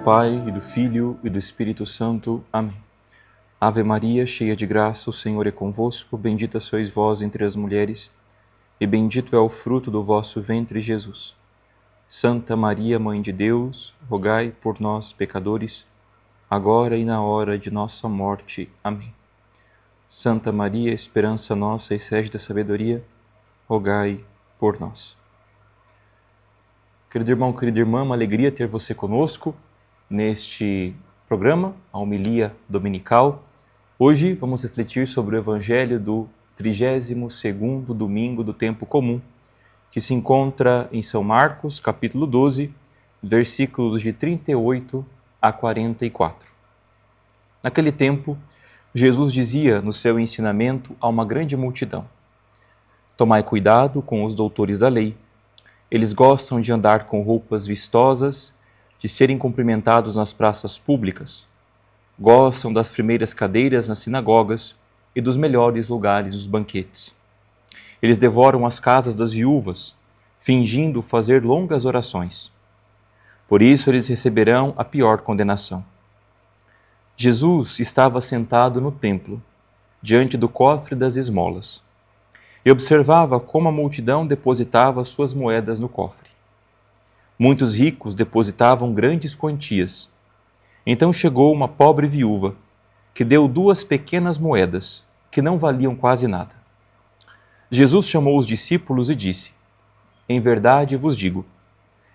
Pai, e do Filho, e do Espírito Santo. Amém. Ave Maria, cheia de graça, o Senhor é convosco. Bendita sois vós entre as mulheres, e bendito é o fruto do vosso ventre, Jesus. Santa Maria, Mãe de Deus, rogai por nós, pecadores, agora e na hora de nossa morte. Amém. Santa Maria, esperança nossa e sede da sabedoria, rogai por nós. Querido irmão, querida irmã, uma alegria ter você conosco neste programa, a homilia dominical. Hoje vamos refletir sobre o Evangelho do 32º domingo do tempo comum, que se encontra em São Marcos, capítulo 12, versículos de 38 a 44. Naquele tempo, Jesus dizia no seu ensinamento a uma grande multidão: tomai cuidado com os doutores da lei. Eles gostam de andar com roupas vistosas, de serem cumprimentados nas praças públicas. Gostam das primeiras cadeiras nas sinagogas e dos melhores lugares dos banquetes. Eles devoram as casas das viúvas, fingindo fazer longas orações. Por isso eles receberão a pior condenação. Jesus estava sentado no templo, diante do cofre das esmolas, e observava como a multidão depositava suas moedas no cofre. Muitos ricos depositavam grandes quantias. Então chegou uma pobre viúva, que deu 2 pequenas moedas, que não valiam quase nada. Jesus chamou os discípulos e disse: em verdade vos digo,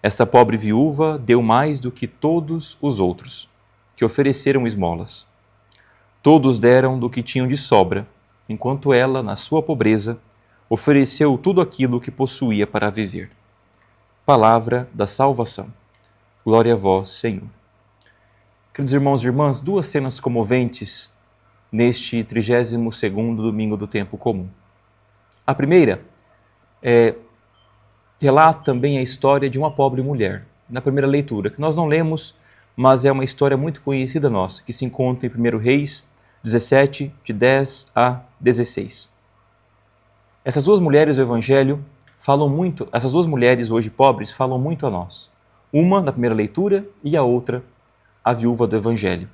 esta pobre viúva deu mais do que todos os outros, que ofereceram esmolas. Todos deram do que tinham de sobra, enquanto ela, na sua pobreza, ofereceu tudo aquilo que possuía para viver. Palavra da salvação. Glória a vós, Senhor. Queridos irmãos e irmãs, 2 cenas comoventes neste 32º domingo do tempo comum. A primeira relata também a história de uma pobre mulher, na primeira leitura, que nós não lemos, mas é uma história muito conhecida nossa, que se encontra em 1 Reis 17, de 10 a 16. Essas 2 mulheres do Evangelho falam muito, essas 2 mulheres hoje pobres falam muito a nós. Uma na primeira leitura e a outra, a viúva do Evangelho.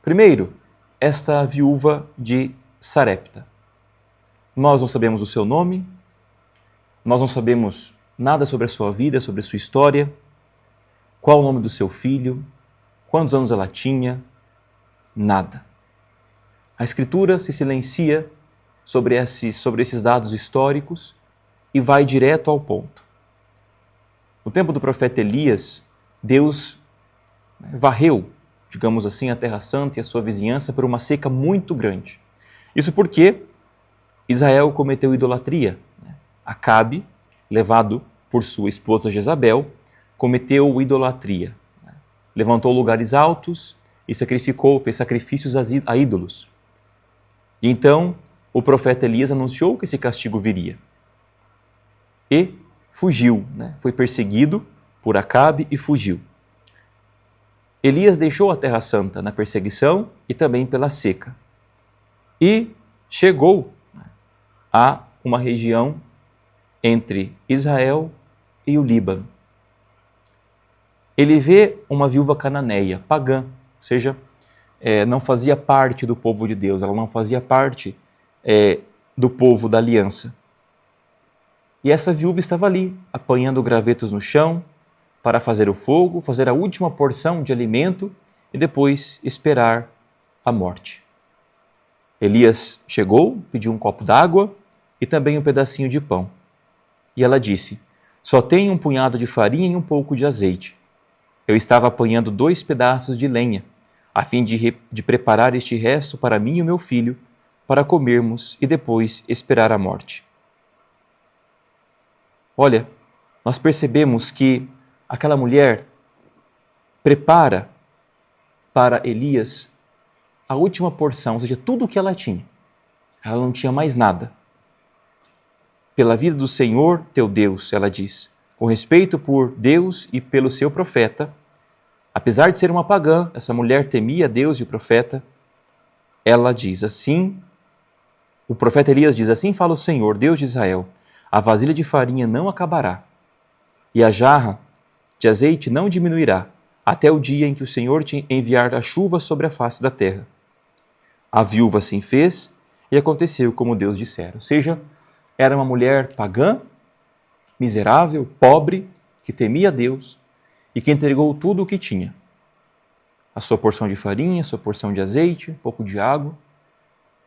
Primeiro, esta viúva de Sarepta. Nós não sabemos o seu nome, nós não sabemos nada sobre a sua vida, sobre a sua história, qual o nome do seu filho, quantos anos ela tinha, nada. A Escritura se silencia sobre esses dados históricos e vai direto ao ponto. No tempo do profeta Elias, Deus varreu, digamos assim, a Terra Santa e a sua vizinhança por uma seca muito grande. Isso porque Israel cometeu idolatria. Acabe, levado por sua esposa Jezabel, cometeu idolatria. Levantou lugares altos e fez sacrifícios a ídolos. E então, o profeta Elias anunciou que esse castigo viria. E fugiu, foi perseguido por Acabe e fugiu. Elias deixou a Terra Santa na perseguição e também pela seca. E chegou a uma região entre Israel e o Líbano. Ele vê uma viúva cananeia, pagã, ou seja, não fazia parte do povo de Deus, ela não fazia parte do povo da aliança. E essa viúva estava ali, apanhando gravetos no chão para fazer o fogo, fazer a última porção de alimento e depois esperar a morte. Elias chegou, pediu um copo d'água e também um pedacinho de pão. E ela disse: só tenho um punhado de farinha e um pouco de azeite. Eu estava apanhando 2 pedaços de lenha, a fim de preparar este resto para mim e o meu filho, para comermos e depois esperar a morte. Olha, nós percebemos que aquela mulher prepara para Elias a última porção, ou seja, tudo o que ela tinha. Ela não tinha mais nada. Pela vida do Senhor teu Deus, ela diz, com respeito por Deus e pelo seu profeta, apesar de ser uma pagã, essa mulher temia Deus e o profeta, ela diz assim, o profeta Elias diz, assim fala o Senhor, Deus de Israel, a vasilha de farinha não acabará, e a jarra de azeite não diminuirá, até o dia em que o Senhor te enviar a chuva sobre a face da terra. A viúva assim fez e aconteceu como Deus dissera. Ou seja, era uma mulher pagã, miserável, pobre, que temia Deus e que entregou tudo o que tinha. A sua porção de farinha, a sua porção de azeite, um pouco de água.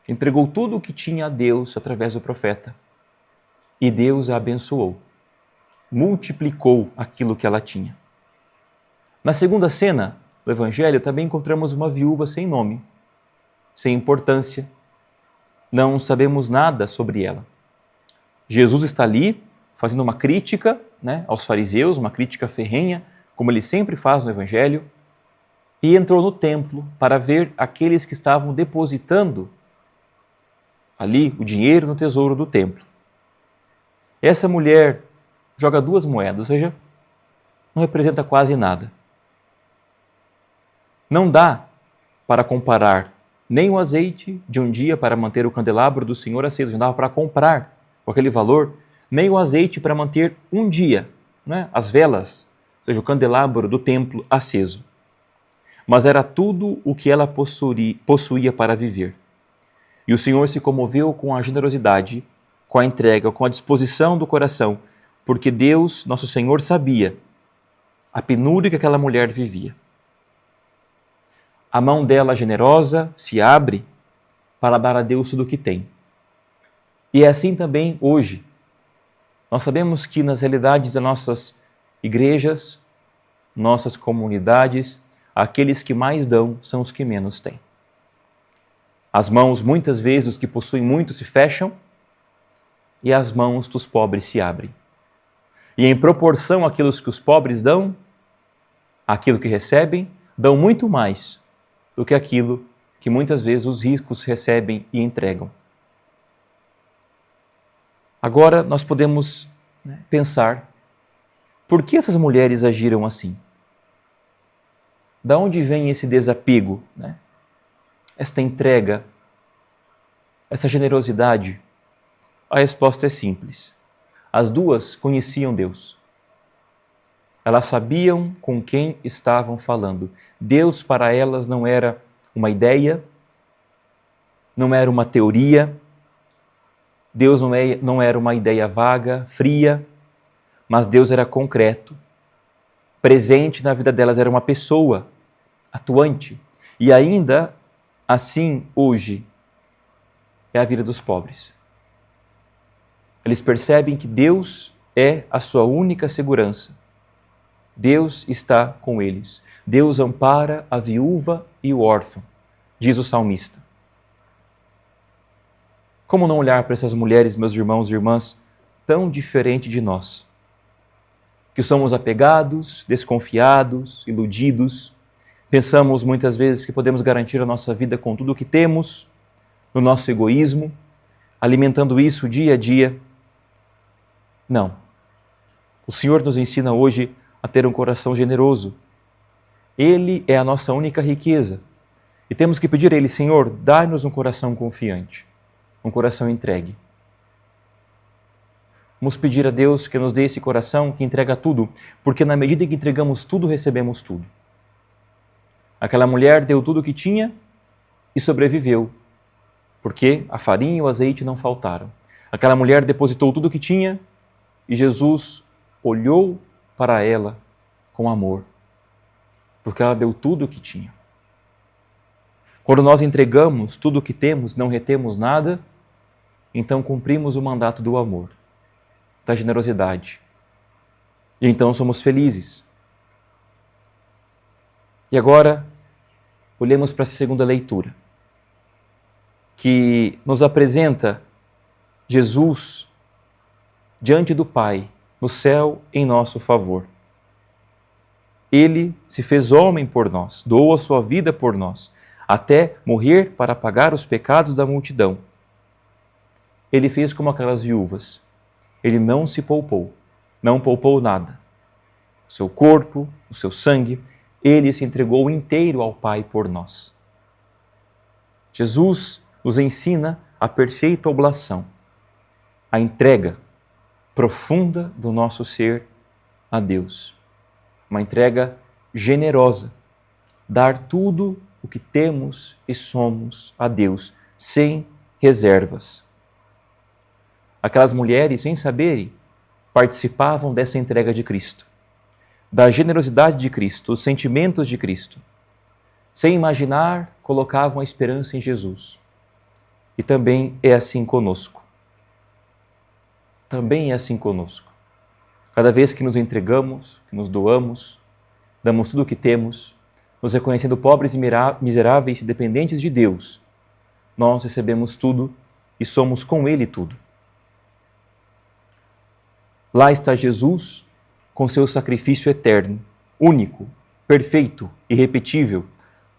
Entregou tudo o que tinha a Deus através do profeta. E Deus a abençoou. Multiplicou aquilo que ela tinha. Na segunda cena do Evangelho também encontramos uma viúva sem nome, sem importância. Não sabemos nada sobre ela. Jesus está ali fazendo uma crítica, aos fariseus, uma crítica ferrenha, como ele sempre faz no Evangelho, e entrou no templo para ver aqueles que estavam depositando ali o dinheiro no tesouro do templo. Essa mulher joga 2 moedas, ou seja, não representa quase nada. Não dá para comparar nem o azeite de um dia para manter o candelabro do Senhor aceso, não dava para comprar com aquele valor, nem o azeite para manter um dia, as velas, ou seja, o candelabro do templo aceso. Mas era tudo o que ela possuía para viver. E o Senhor se comoveu com a generosidade, com a entrega, com a disposição do coração, porque Deus, nosso Senhor, sabia a penúria que aquela mulher vivia. A mão dela generosa se abre para dar a Deus tudo o que tem. E é assim também hoje. Nós sabemos que nas realidades das nossas igrejas, nossas comunidades, aqueles que mais dão são os que menos têm. As mãos, muitas vezes, os que possuem muito se fecham e as mãos dos pobres se abrem. E em proporção àquilo que os pobres dão, aquilo que recebem, dão muito mais do que aquilo que muitas vezes os ricos recebem e entregam. Agora nós podemos pensar, por que essas mulheres agiram assim? Da onde vem esse desapego, esta entrega, essa generosidade? A resposta é simples. As duas conheciam Deus. Elas sabiam com quem estavam falando. Deus para elas não era uma ideia, não era uma teoria, Deus não era uma ideia vaga, fria, mas Deus era concreto. Presente na vida delas, era uma pessoa atuante. E ainda assim, hoje, é a vida dos pobres. Eles percebem que Deus é a sua única segurança. Deus está com eles. Deus ampara a viúva e o órfão, diz o salmista. Como não olhar para essas mulheres, meus irmãos e irmãs, tão diferente de nós? Que somos apegados, desconfiados, iludidos. Pensamos muitas vezes que podemos garantir a nossa vida com tudo o que temos, no nosso egoísmo, alimentando isso dia a dia. Não. O Senhor nos ensina hoje a ter um coração generoso. Ele é a nossa única riqueza. E temos que pedir a Ele, Senhor, dai-nos um coração confiante, um coração entregue. Vamos pedir a Deus que nos dê esse coração que entrega tudo, porque na medida em que entregamos tudo, recebemos tudo. Aquela mulher deu tudo o que tinha e sobreviveu, porque a farinha e o azeite não faltaram. Aquela mulher depositou tudo o que tinha e Jesus olhou para ela com amor, porque ela deu tudo o que tinha. Quando nós entregamos tudo o que temos, não retemos nada, então cumprimos o mandato do amor, da generosidade. E então somos felizes. E agora, olhemos para a segunda leitura, que nos apresenta Jesus diante do Pai, no céu, em nosso favor. Ele se fez homem por nós, doou a sua vida por nós, até morrer para pagar os pecados da multidão. Ele fez como aquelas viúvas. Ele não se poupou, não poupou nada. O seu corpo, o seu sangue, ele se entregou inteiro ao Pai por nós. Jesus nos ensina a perfeita oblação, a entrega profunda do nosso ser a Deus. Uma entrega generosa, dar tudo o que temos e somos a Deus, sem reservas. Aquelas mulheres, sem saberem, participavam dessa entrega de Cristo, da generosidade de Cristo, dos sentimentos de Cristo. Sem imaginar, colocavam a esperança em Jesus. E também é assim conosco. Também é assim conosco. Cada vez que nos entregamos, que nos doamos, damos tudo o que temos, nos reconhecendo pobres e miseráveis e dependentes de Deus, nós recebemos tudo e somos com Ele tudo. Lá está Jesus com seu sacrifício eterno, único, perfeito, irrepetível,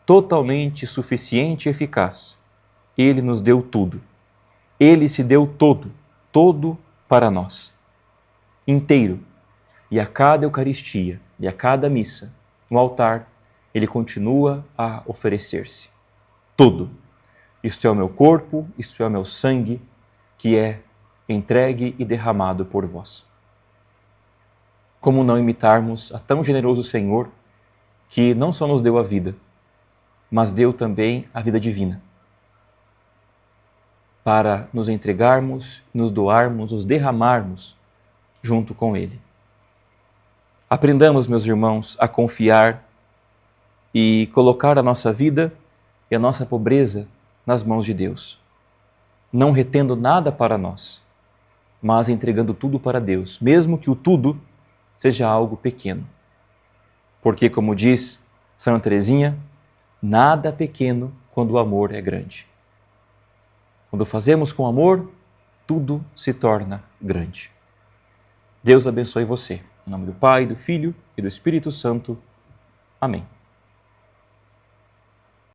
totalmente suficiente e eficaz. Ele nos deu tudo. Ele se deu todo para nós, inteiro. E a cada Eucaristia e a cada missa, no altar, Ele continua a oferecer-se. Tudo. Isto é o meu corpo, isto é o meu sangue, que é entregue e derramado por vós. Como não imitarmos a tão generoso Senhor, que não só nos deu a vida, mas deu também a vida divina, para nos entregarmos, nos doarmos, nos derramarmos junto com Ele. Aprendamos, meus irmãos, a confiar e colocar a nossa vida e a nossa pobreza nas mãos de Deus, não retendo nada para nós, mas entregando tudo para Deus, mesmo que o tudo seja algo pequeno. Porque, como diz Santa Teresinha, nada pequeno quando o amor é grande. Quando fazemos com amor, tudo se torna grande. Deus abençoe você. Em nome do Pai, do Filho e do Espírito Santo. Amém.